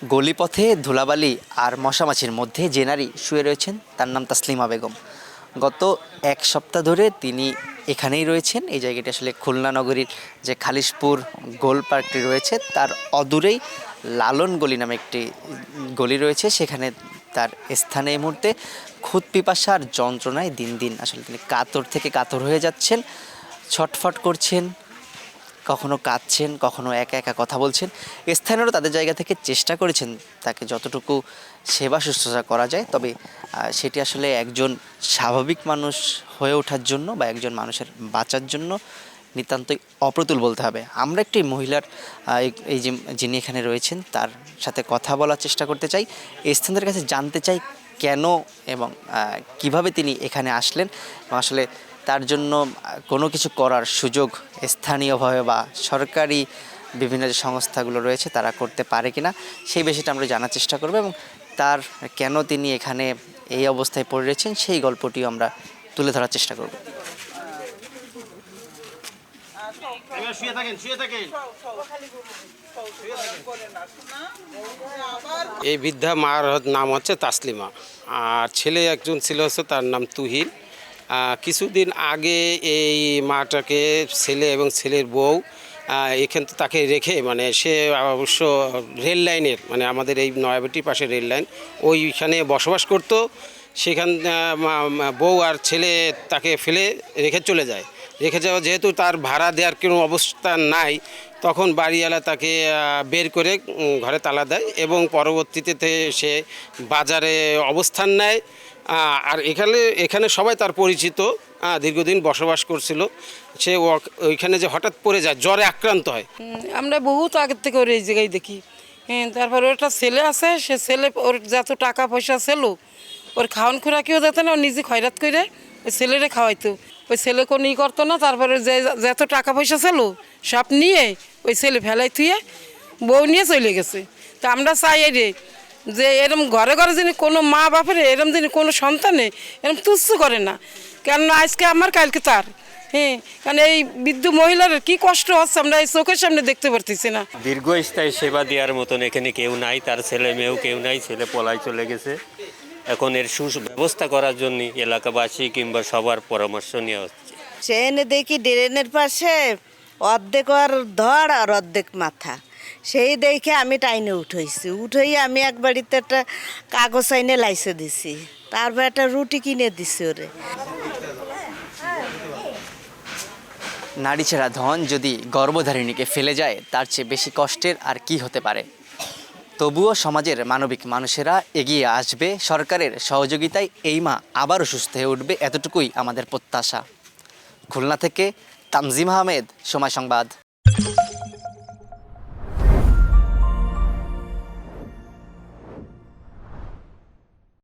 গলিপথে ধুলাবালি আর মশামাছির মধ্যে যে নারী শুয়ে রয়েছেন তার নাম তাসলিমা বেগম। গত এক সপ্তাহ ধরে তিনি এখানেই রয়েছেন। এই জায়গাটি আসলে খুলনা নগরীর যে খালিশপুর গোল পার্কটি রয়েছে তার অদূরেই লালন গলি নামে একটি গলি রয়েছে, সেখানে তার স্থানে এই মুহূর্তে খুদ পিপাসার যন্ত্রণায় দিন দিন আসলে তিনি কাতর থেকে কাতর হয়ে যাচ্ছেন, ছটফট করছেন, কখনো কাঁদছেন, কখনো একা একা কথা বলছেন। স্থানীয়রা তাদের জায়গা থেকে চেষ্টা করেছেন তাকে যতটুকু সেবা শুশ্রূষা করা যায়, তবে সেটি আসলে একজন স্বাভাবিক মানুষ হয়ে ওঠার জন্য বা একজন মানুষের বাঁচার জন্য নিতান্তই অপ্রতুল বলতে হবে। আমরা একটি মহিলার এই যে যিনি এখানে রয়েছেন তার সাথে কথা বলার চেষ্টা করতে চাই, স্থানীয়দের কাছে জানতে চাই কেন এবং কিভাবে তিনি এখানে আসলেন এবং আসলে তার জন্য কোনো কিছু করার সুযোগ স্থানীয়ভাবে বা সরকারি বিভিন্ন যে সংস্থাগুলো রয়েছে তারা করতে পারে কিনা সেই বিষয়টা আমরা জানার চেষ্টা করব এবং তার কেন তিনি এখানে এই অবস্থায় পড়ে রয়েছেন সেই গল্পটিও আমরা তুলে ধরার চেষ্টা করব। এই বৃদ্ধা মার নাম হচ্ছে তাসলিমা, আর ছেলে একজন ছিল হচ্ছে তার নাম তুহিন। কিছুদিন আগে এই মাটাকে ছেলে এবং ছেলের বউ এখান তাকে রেখে, মানে সে অবশ্য রেল লাইনের, মানে আমাদের এই নয়াবেটির পাশে রেল লাইন, ওইখানে বসবাস করত। সেখান বউ আর ছেলে তাকে ফেলে রেখে চলে যায়। রেখে যাওয়া যেহেতু তার ভাড়া দেওয়ার কোনো অবস্থা নাই, তখন বাড়িওয়ালা তাকে বের করে ঘরে তালা দেয় এবং পরবর্তীতে সে বাজারে অবস্থান নেয়। আর এখানে সবাই তার পরিচিত, দীর্ঘদিন বসবাস করছিল। সে ওইখানে যে হঠাৎ পড়ে যায়, জ্বরে আক্রান্ত হয়। আমরা বহুত আগের থেকে ওর এই জায়গায় দেখি। তারপর ওর একটা ছেলে আছে, সে ছেলে ওর যত টাকা পয়সা ছিল ওর খাওয়ান খোরাকিও যেত না, ও নিজে খয়রাত করে ওই ছেলেরে খাওয়াইতো। ওই ছেলে কোনো ই করতো না। তারপরে যে যত টাকা পয়সা ছিল সব নিয়ে ওই ছেলে ফেলাই থুয়ে বউ নিয়ে চলে গেছে। তা আমরা চাই রে যে এরম ঘরে ঘরে যিনি কোনো মা বাপের এরম যিনি কোনো সন্তানে এরম তুচ্ছ করে না, কেননা আজকে আমার কালকে তার। কারণ এই বৃদ্ধ মহিলার কি কষ্ট হচ্ছে আমরা এই চোখের সামনে দেখতে পারতেছি না। দীর্ঘস্থায়ী সেবা দেওয়ার মতন এখানে কেউ নাই, তার ছেলে মেয়েও কেউ নাই, ছেলে পলায় চলে গেছে। এখন এর সুব্যবস্থা করার জন্য এলাকাবাসী কিংবা সবার পরামর্শ নেওয়া হচ্ছে। ট্রেনে দেখি ড্রেনের পাশে অর্ধেক আর ধড় আর অর্ধেক মাথা, সেই দেখে আমি টাইনে উঠেই আমি এক বাড়িতে একটা কাগজ আইনে লাইসে দিছি, তারপর একটা রুটি কিনে দিছি ওরে। নারী ছেঁড়া ধন যদি গর্ভধারিণীকে ফেলে যায় তার চেয়ে বেশি কষ্টের আর কি হতে পারে। তবুও সমাজের মানবিক মানুষেরা এগিয়ে আসবে, সরকারের সহযোগিতায় এই মা আবারও সুস্থ হয়ে উঠবে, এতটুকুই আমাদের প্রত্যাশা। খুলনা থেকে তামজিম আহমেদ, সময় সংবাদ।